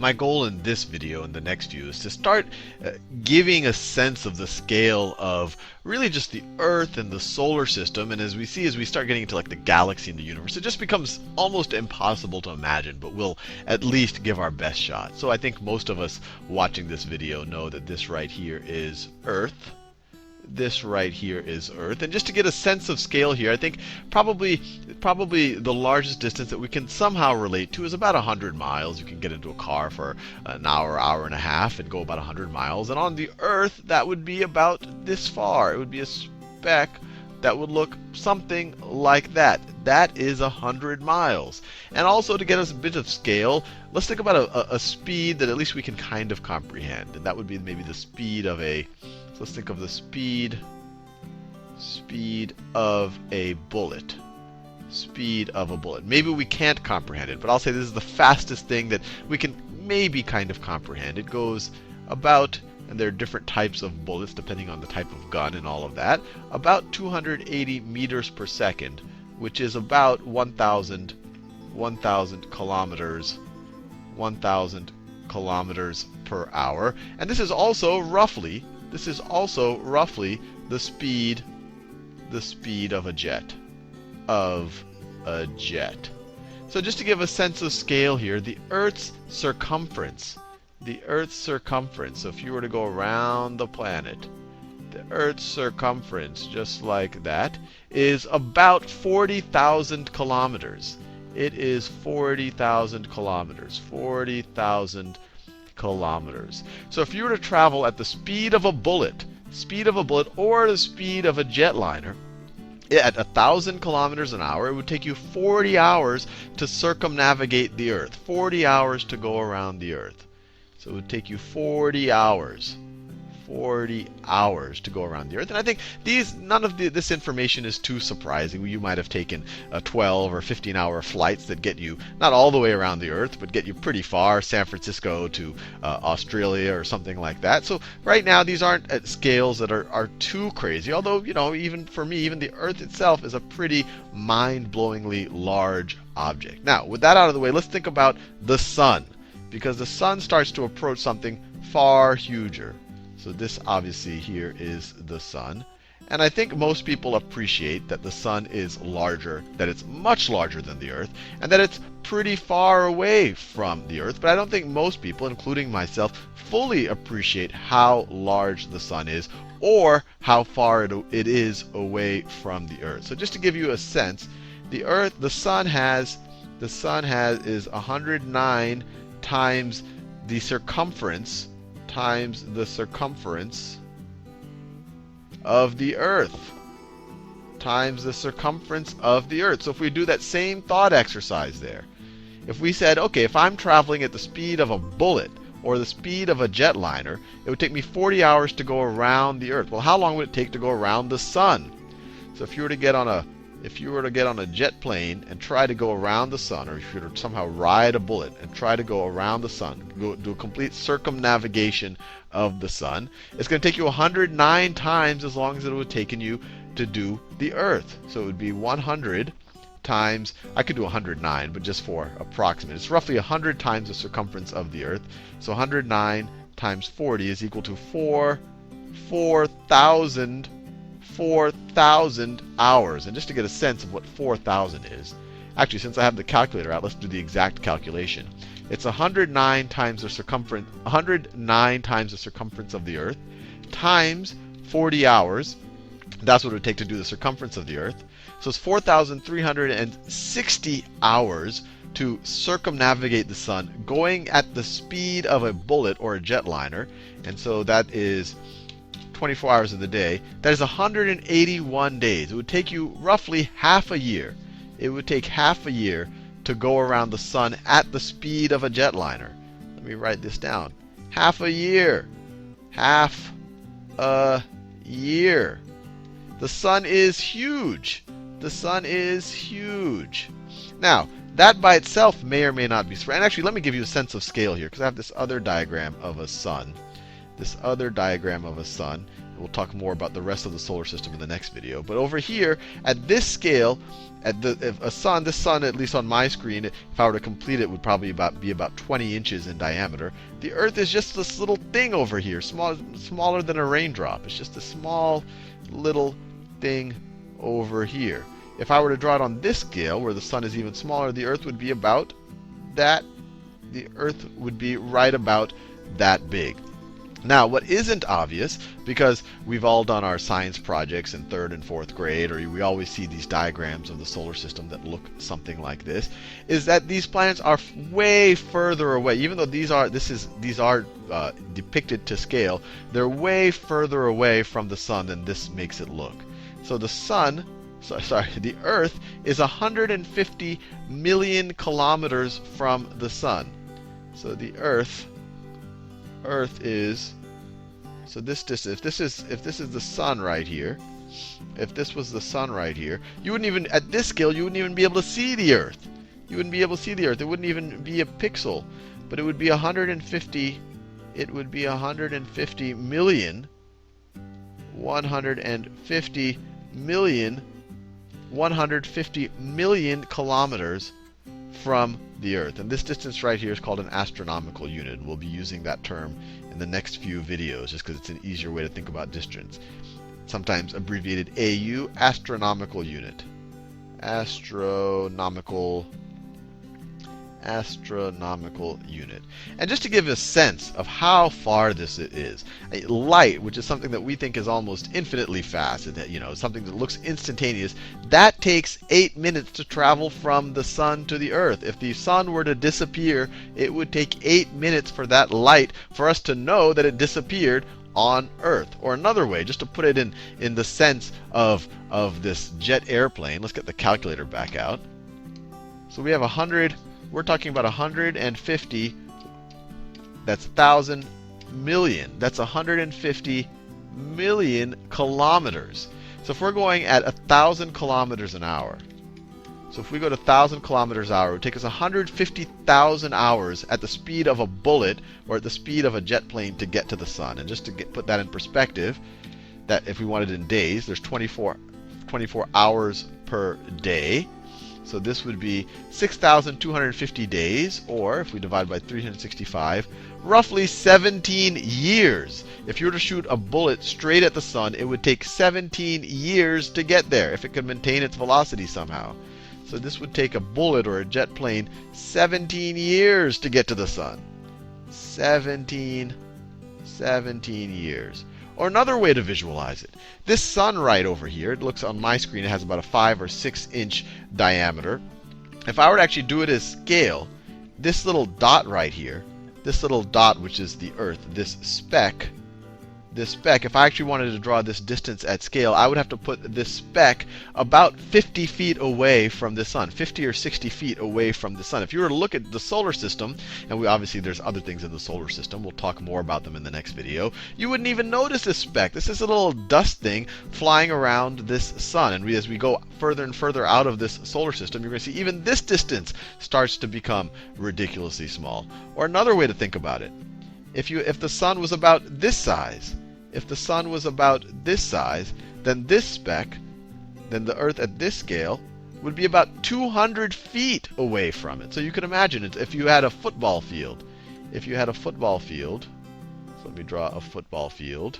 My goal in this video and the next few is to start giving a sense of the scale of really just the Earth and the solar system. And as we start getting into like the galaxy and the universe, it just becomes almost impossible to imagine, but we'll at least give our best shot. So I think most of us watching this video know that this right here is Earth. This right here is Earth. And just to get a sense of scale here, I think probably the largest distance that we can somehow relate to is about 100 miles. You can get into a car for an hour, hour and a half, and go about 100 miles. And on the Earth, that would be about this far. It would be a speck that would look something like that. That is 100 miles. And also, to get us a bit of scale, let's think about a speed that at least we can kind of comprehend. And that would be maybe the speed of a... Let's think of the speed of a bullet. Speed of a bullet. Maybe we can't comprehend it, but I'll say this is the fastest thing that we can maybe kind of comprehend. It goes about, and there are different types of bullets depending on the type of gun and all of that, about 280 meters per second, which is about 1,000 kilometers per hour. And this is also roughly the speed of a jet. So just to give a sense of scale here, the Earth's circumference, so if you were to go around the planet, the Earth's circumference, just like that, is about 40,000 kilometers. It is 40,000 kilometers. 40,000 kilometers. So if you were to travel at the speed of a bullet, or the speed of a jetliner, at 1,000 kilometers an hour, it would take you 40 hours to circumnavigate the Earth. 40 hours to go around the Earth. So it would take you 40 hours. 40 hours to go around the Earth. And I think none of this information is too surprising. You might have taken 12 or 15-hour flights that get you not all the way around the Earth, but get you pretty far, San Francisco to Australia or something like that. So right now, these aren't at scales that are too crazy. Although, even for me, even the Earth itself is a pretty mind-blowingly large object. Now, with that out of the way, let's think about the sun, because the sun starts to approach something far huger. So this obviously here is the sun. And I think most people appreciate that the sun is larger, that it's much larger than the Earth, and that it's pretty far away from the Earth. But I don't think most people, including myself, fully appreciate how large the sun is or how far it is away from the Earth. So just to give you a sense, the sun is 109 times the circumference of the Earth. So if we do that same thought exercise there, if we said, okay, if I'm traveling at the speed of a bullet or the speed of a jetliner, it would take me 40 hours to go around the Earth. Well, how long would it take to go around the sun? So if you were to get on a jet plane and try to go around the sun, or if you were to somehow ride a bullet and try to go around the sun, do a complete circumnavigation of the sun, it's going to take you 109 times as long as it would have taken you to do the Earth. So it would be 100 times, I could do 109, but just for approximate, it's roughly 100 times the circumference of the Earth. So 109 times 40 is equal to 4,000 hours. And just to get a sense of what 4,000 is, actually, since I have the calculator out, let's do the exact calculation. It's 109 times the circumference of the Earth times 40 hours. That's what it would take to do the circumference of the Earth. So it's 4,360 hours to circumnavigate the sun, going at the speed of a bullet or a jetliner. And so that is 24 hours of the day. That is 181 days. It would take you roughly half a year. It would take half a year to go around the sun at the speed of a jetliner. Let me write this down. Half a year. Half a year. The sun is huge. The sun is huge. Now, that by itself may or may not be spread. And actually, let me give you a sense of scale here, because I have this other diagram of a sun. this other diagram of a sun. We'll talk more about the rest of the solar system in the next video. But over here, at this scale, this sun, at least on my screen, if I were to complete it, would probably be about 20 inches in diameter. The Earth is just this little thing over here, smaller than a raindrop. It's just a small little thing over here. If I were to draw it on this scale, where the sun is even smaller, the Earth would be about that. The Earth would be right about that big. Now, what isn't obvious, because we've all done our science projects in 3rd and 4th grade, or we always see these diagrams of the solar system that look something like this, is that these planets are way further away. Even though these are depicted to scale, they're way further away from the sun than this makes it look. So the sun, the Earth is 150 million kilometers from the sun. So the Earth is, so this distance, if this is the sun right here, if this was the sun right here, you wouldn't even, at this scale, you wouldn't even be able to see the Earth. You wouldn't be able to see the Earth. It wouldn't even be a pixel, but it would be 150 million, 150 million kilometers from the Earth. And this distance right here is called an astronomical unit. And we'll be using that term in the next few videos just because it's an easier way to think about distance. Sometimes abbreviated AU, astronomical unit. Astronomical unit. And just to give a sense of how far this is, light, which is something that we think is almost infinitely fast, something that looks instantaneous, that takes 8 minutes to travel from the sun to the Earth. If the sun were to disappear, it would take 8 minutes for that light for us to know that it disappeared on Earth. Or another way, just to put it in the sense of this jet airplane, let's get the calculator back out. So we have 100. We're talking about 150, that's 1,000 million. That's 150 million kilometers. So if we're going at 1,000 kilometers an hour, so if we go to 1,000 kilometers an hour, it would take us 150,000 hours at the speed of a bullet or at the speed of a jet plane to get to the sun. And just to put that in perspective, that if we wanted it in days, there's 24 hours per day. So this would be 6,250 days, or if we divide by 365, roughly 17 years. If you were to shoot a bullet straight at the sun, it would take 17 years to get there if it could maintain its velocity somehow. So this would take a bullet or a jet plane 17 years to get to the sun. 17 years. Or another way to visualize it, this sun right over here, it looks on my screen, it has about a 5 or 6 inch diameter. If I were to actually do it as scale, this little dot right here, this little dot which is the Earth, this speck, if I actually wanted to draw this distance at scale, I would have to put this speck about 50 feet away from the sun, 50 or 60 feet away from the sun. If you were to look at the solar system, and obviously there's other things in the solar system, we'll talk more about them in the next video, you wouldn't even notice this speck. This is a little dust thing flying around this sun. And as we go further and further out of this solar system, you're going to see even this distance starts to become ridiculously small. Or another way to think about it, if the sun was about this size, then this speck, then the Earth at this scale, would be about 200 feet away from it. So you can imagine it if you had a football field. So let me draw a football field.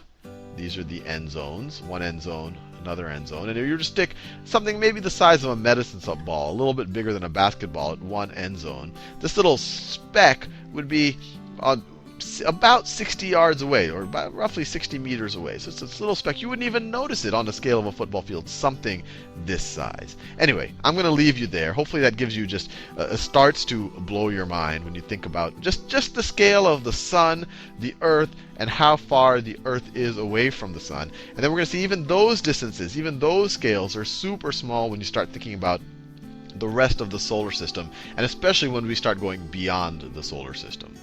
These are the end zones, one end zone, another end zone. And if you were to stick something maybe the size of a medicine ball, a little bit bigger than a basketball at one end zone, this little speck would be about 60 yards away, or about roughly 60 meters away. So it's this little speck. You wouldn't even notice it on the scale of a football field, something this size. Anyway, I'm going to leave you there. Hopefully that gives you just starts to blow your mind when you think about just the scale of the sun, the Earth, and how far the Earth is away from the sun. And then we're going to see even those distances, even those scales are super small when you start thinking about the rest of the solar system, and especially when we start going beyond the solar system.